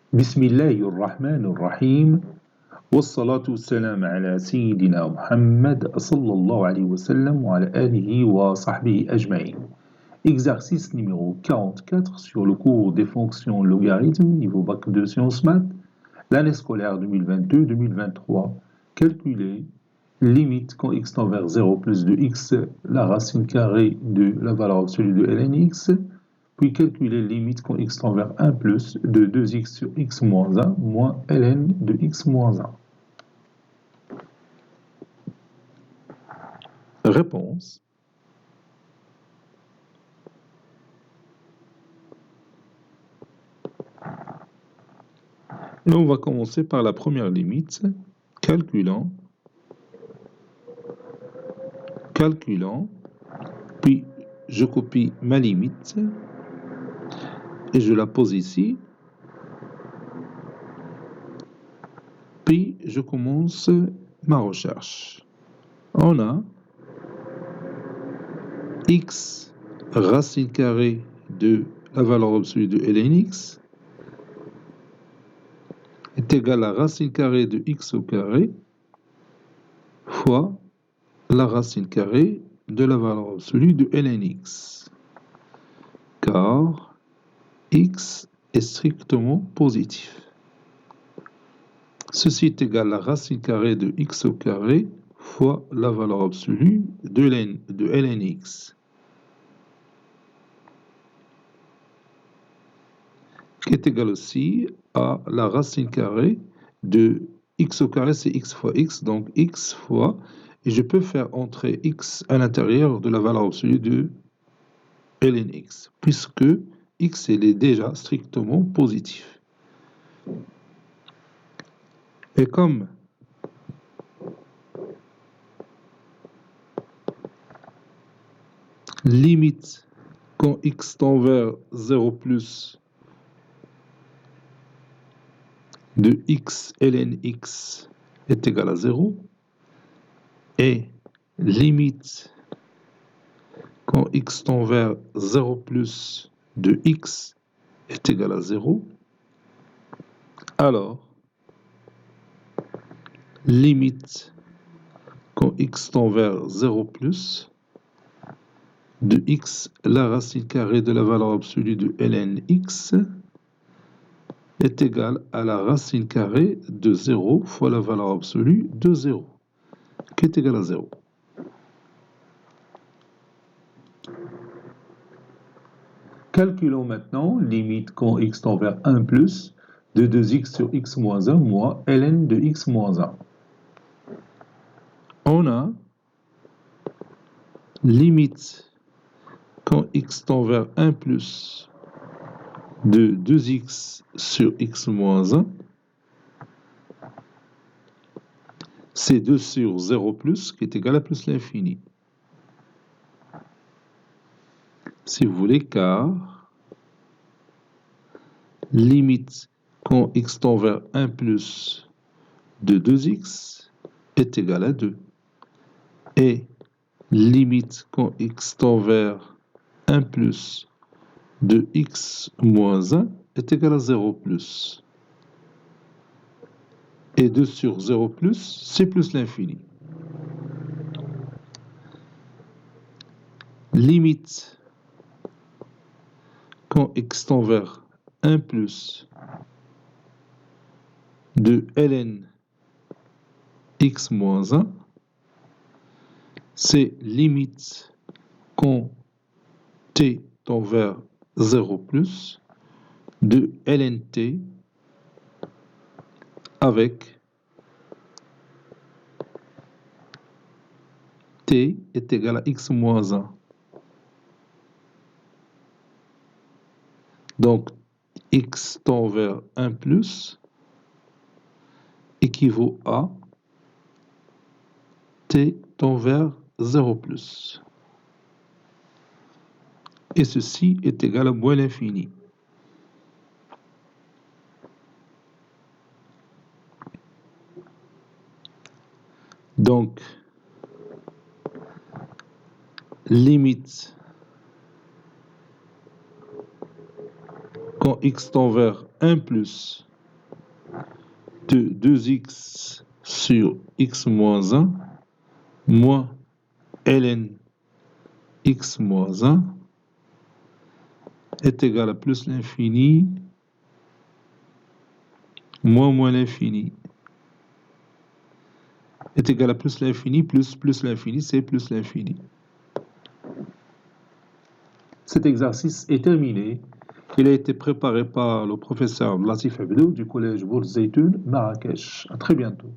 بسم الله الرحمن الرحيم والصلاة والسلام على سيدنا محمد صلى الله عليه وسلم وعلى آله وصحبه أجمعين. Exercice numéro 44 sur le cours des fonctions logarithmes, niveau bac de sciences maths, l'année scolaire 2022-2023. Calculer limite quand x tend vers 0 plus de x, la racine carrée de la valeur absolue de ln x, puis calculer limite quand x tend vers 1 plus de 2x sur x moins 1 moins ln de x moins 1. Réponse. Et on va commencer par la première limite, calculant, puis je copie ma limite et je la pose ici, puis je commence ma recherche. On a x racine carrée de la valeur absolue de ln x est égal à racine carrée de x au carré fois la racine carrée de la valeur absolue de ln x, car x est strictement positif. Ceci est égal à la racine carrée de x au carré fois la valeur absolue de ln x, qui est égal aussi à la racine carrée de x au carré, c'est x fois x, donc x fois, et je peux faire entrer x à l'intérieur de la valeur absolue de ln x, puisque x est déjà strictement positif. Et comme limite quand x tend vers 0 plus de x ln x est égal à 0, et limite quand x tend vers 0 plus de x est égal à 0, alors limite quand x tend vers 0 plus de x, la racine carrée de la valeur absolue de ln x est égal à la racine carrée de 0 fois la valeur absolue de 0, qui est égal à 0. Calculons maintenant limite quand x tend vers 1 plus de 2x sur x moins 1 moins ln de x moins 1. On a limite quand x tend vers 1 plus de 2x sur x moins 1, c'est 2 sur 0 plus, qui est égal à plus l'infini. Si vous voulez, car limite quand x tend vers 1 plus de 2x est égal à 2. Et limite quand x tend vers 1 plus de x moins 1 est égal à 0 plus. Et 2 sur 0 plus, c'est plus l'infini. Limite quand x tend vers 1 plus de ln x moins 1, c'est limite quand t tend vers 0 plus de ln t avec t est égal à x moins 1. Donc, x tend vers 1 plus équivaut à t tend vers 0 plus. Et ceci est égal à moins l'infini. Donc, limite quand x tend vers 1 plus de 2x sur x moins 1 moins ln x moins 1 est égal à plus l'infini moins l'infini est égal à plus l'infini plus l'infini, c'est plus l'infini. Cet exercice est terminé. Il a été préparé par le professeur Latif Abdou du collège Bourz Zeytoun, Marrakech. À très bientôt.